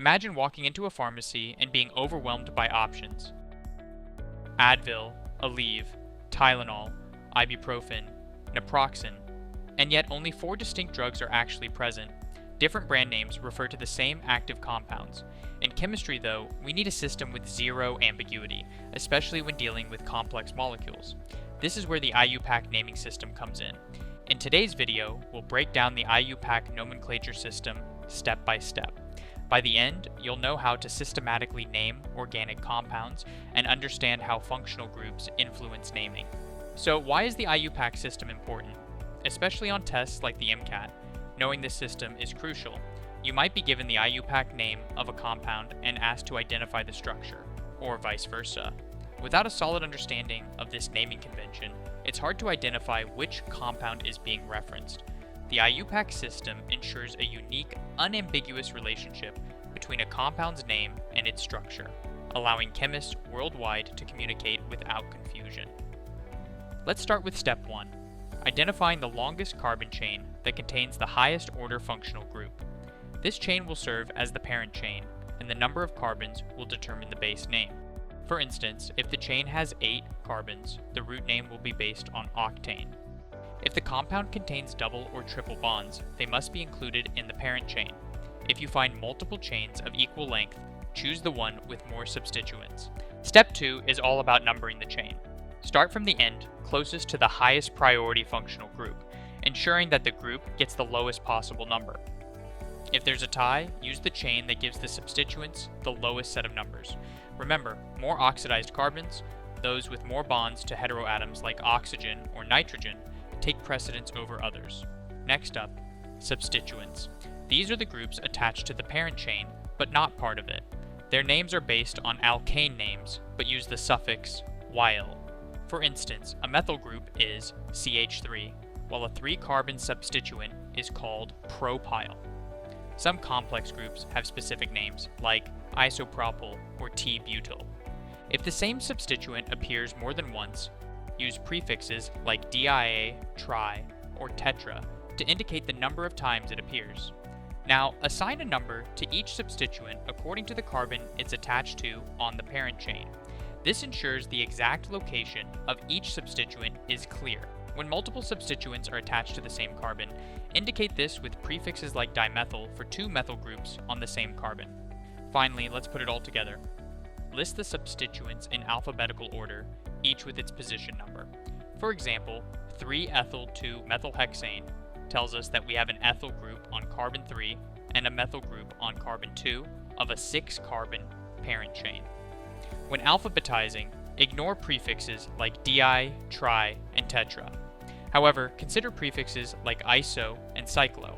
Imagine walking into a pharmacy and being overwhelmed by options. Advil, Aleve, Tylenol, ibuprofen, naproxen, and yet only 4 distinct drugs are actually present. Different brand names refer to the same active compounds. In chemistry, though, we need a system with zero ambiguity, especially when dealing with complex molecules. This is where the IUPAC naming system comes in. In today's video, we'll break down the IUPAC nomenclature system step by step. By the end, you'll know how to systematically name organic compounds and understand how functional groups influence naming. So why is the IUPAC system important? Especially on tests like the MCAT, knowing this system is crucial. You might be given the IUPAC name of a compound and asked to identify the structure, or vice versa. Without a solid understanding of this naming convention, it's hard to identify which compound is being referenced. The IUPAC system ensures a unique, unambiguous relationship between a compound's name and its structure, allowing chemists worldwide to communicate without confusion. Let's start with step 1, identifying the longest carbon chain that contains the highest order functional group. This chain will serve as the parent chain, and the number of carbons will determine the base name. For instance, if the chain has 8 carbons, the root name will be based on octane. If the compound contains double or triple bonds, they must be included in the parent chain. If you find multiple chains of equal length, choose the one with more substituents. Step 2 is all about numbering the chain. Start from the end closest to the highest priority functional group, ensuring that the group gets the lowest possible number. If there's a tie, use the chain that gives the substituents the lowest set of numbers. Remember, more oxidized carbons, those with more bonds to heteroatoms like oxygen or nitrogen, take precedence over others. Next up, substituents. These are the groups attached to the parent chain, but not part of it. Their names are based on alkane names, but use the suffix -yl. For instance, a methyl group is CH3, while a 3-carbon substituent is called propyl. Some complex groups have specific names, like isopropyl or T-butyl. If the same substituent appears more than once, use prefixes like dia, tri, or tetra to indicate the number of times it appears. Now, assign a number to each substituent according to the carbon it's attached to on the parent chain. This ensures the exact location of each substituent is clear. When multiple substituents are attached to the same carbon, indicate this with prefixes like dimethyl for 2 methyl groups on the same carbon. Finally, let's put it all together. List the substituents in alphabetical order, each with its position number. For example, 3-ethyl-2-methylhexane tells us that we have an ethyl group on carbon 3 and a methyl group on carbon 2 of a 6-carbon parent chain. When alphabetizing, ignore prefixes like di, tri, and tetra. However, consider prefixes like iso and cyclo.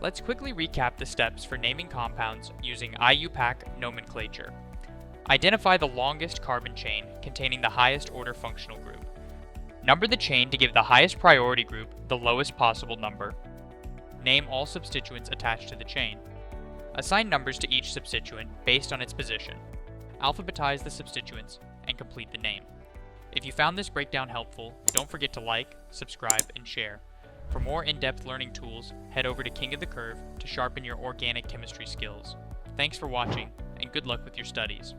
Let's quickly recap the steps for naming compounds using IUPAC nomenclature. Identify the longest carbon chain containing the highest order functional group. Number the chain to give the highest priority group the lowest possible number. Name all substituents attached to the chain. Assign numbers to each substituent based on its position. Alphabetize the substituents and complete the name. If you found this breakdown helpful, don't forget to like, subscribe, and share. For more in-depth learning tools, head over to King of the Curve to sharpen your organic chemistry skills. Thanks for watching, and good luck with your studies.